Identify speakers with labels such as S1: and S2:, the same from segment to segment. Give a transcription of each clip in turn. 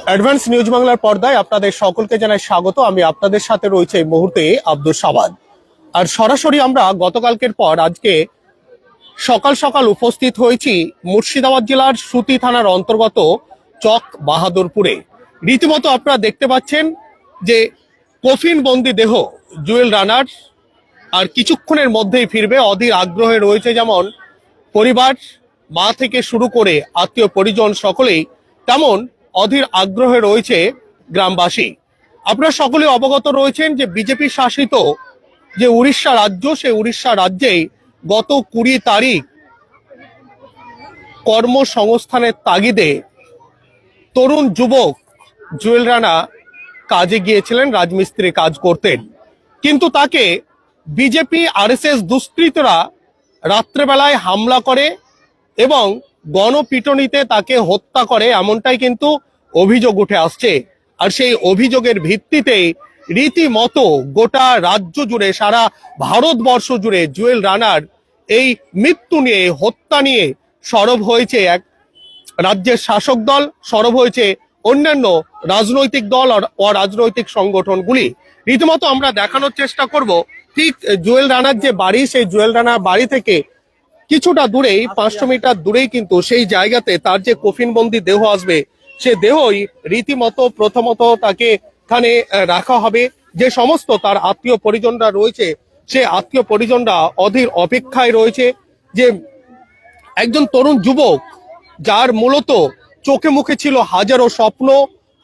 S1: Advance news বাংলার পর্দায় আপনাদের সকলকে জানাই স্বাগত। আমি আপনাদের সাথে রয়েছে এই মুহূর্তে আব্দুল সামাদ। আর সরাসরি আমরা গতকালকের পর আজকে সকাল সকাল উপস্থিত হয়েছি মুর্শিদাবাদ জেলার সুতি থানার অন্তর্গত চক বাহাদুরপুরে। রীতিমতো আপনারা দেখতে পাচ্ছেন যে কফিন বন্দি দেহ জুয়েল রানার আর কিছুক্ষণের মধ্যেই ফিরবে। অধীর আগ্রহে রয়েছে যেমন পরিবার, মা থেকে শুরু করে আত্মীয় পরিজন সকলেই, তেমন অধীর আগ্রহে রয়েছে গ্রামবাসী। আপনারা সকলে অবগত রয়েছেন যে বিজেপি শাসিত যে উড়িষ্যা রাজ্য, সেই উড়িষ্যা রাজ্যেই গত 20 তারিখ কর্মসংস্থানের তাগিদে তরুণ যুবক জুয়েল রানা কাজে গিয়েছিলেন, রাজমিস্ত্রি কাজ করতেন। কিন্তু তাকে বিজেপি আরএসএস দুষ্কৃতরা রাত্রেবেলায় হামলা করে এবং গণপিটুনিতে তাকে হত্যা করে, এমনটাই কিন্তু অভিযোগ উঠে আসছে। আর সেই অভিযোগের ভিত্তিতেই রীতিমতো গোটা রাজ্য জুড়ে, সারা ভারতবর্ষ জুড়ে জুয়েল রানার এই মৃত্যু নিয়ে, হত্যা নিয়ে সরব হয়েছে এক রাজ্যের শাসক দল, সরব হয়েছে অন্যান্য রাজনৈতিক দল আর অরাজনৈতিক সংগঠনগুলি। রীতিমতো আমরা দেখানোর চেষ্টা করব ঠিক জুয়েল রানার যে বাড়ি, সেই জুয়েল রানার বাড়ি থেকে কিছুটা দূরেই, 500 মিটার দূরেই কিন্তু সেই জায়গাতে তার যে কফিনবন্দি দেহ আসবে, সে দেহই রীতিমতো প্রথমত তাকে এখানে রাখা হবে। যে সমস্ত তার আত্মীয় পরিজনরা রয়েছে, সে আত্মীয় পরিজনরা অধীর অপেক্ষায় রয়েছে যে একজন তরুণ যুবক, যার মূলত চোখে মুখে ছিল হাজারো স্বপ্ন,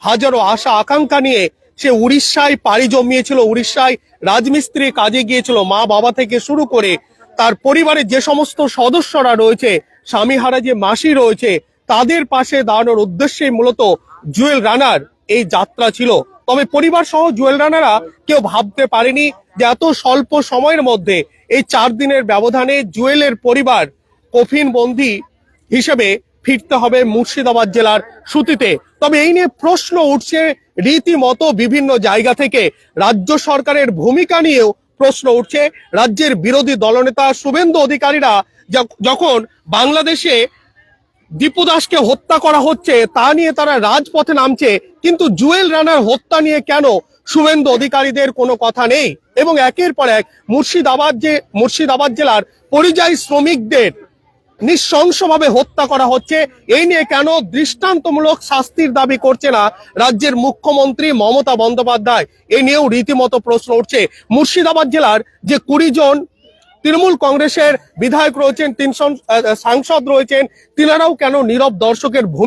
S1: হাজারো আশা আকাঙ্ক্ষা নিয়ে সে উড়িষ্যায় পাড়ি জমিয়েছিল, উড়িষ্যায় রাজমিস্ত্রি কাজে গিয়েছিল। মা বাবা থেকে শুরু করে তার পরিবারের যে সমস্ত সদস্যরা রয়েছে, স্বামীহারা যে মাসি রয়েছে, তাদের পাশে দাঁড়ানোর উদ্দেশ্যেই মূলত জুয়েল রানার এই যাত্রা ছিল। তবে পরিবার সহ জুয়েল রানারা কেউ ভাবতে পারেনি যে এত স্বল্প সময়ের মধ্যে, এই 4 দিনের ব্যবধানে জুয়েলের পরিবার কফিন বন্দি হিসেবে ফিরতে হবে মুর্শিদাবাদ জেলার সুতিতে। তবে এই নিয়ে প্রশ্ন উঠছে রীতিমতো বিভিন্ন জায়গা থেকে। রাজ্য সরকারের ভূমিকা নিয়েও প্রশ্ন উঠছে। রাজ্যের বিরোধী দলনেতা শুভেন্দু অধিকারীরা যখন বাংলাদেশে দীপু দাসকে হত্যা করা হচ্ছে তা নিয়ে তারা রাজপথে নামছে, কিন্তু জুয়েল রানার হত্যা নিয়ে কেন শুভেন্দু অধিকারীদের কোনো কথা নেই? এবং একের পর এক মুর্শিদাবাদ জেলার পরিযায়ী শ্রমিকদের নৃশংসভাবে হত্যা করা হচ্ছে, এই নিয়ে কেন দৃষ্টান্তমূলক শাস্তির দাবি করছে না রাজ্যের মুখ্যমন্ত্রী মমতা বন্দ্যোপাধ্যায়? এ নিয়েও রীতিমতো প্রশ্ন উঠছে। মুর্শিদাবাদ জেলার যে 20 জন তৃণমূল কংগ্রেসের বিধায়ক রয়েছেন, 3 সাংসদ রয়েছেন, তিনারাও কেন নীরব দর্শকের ভূমিকা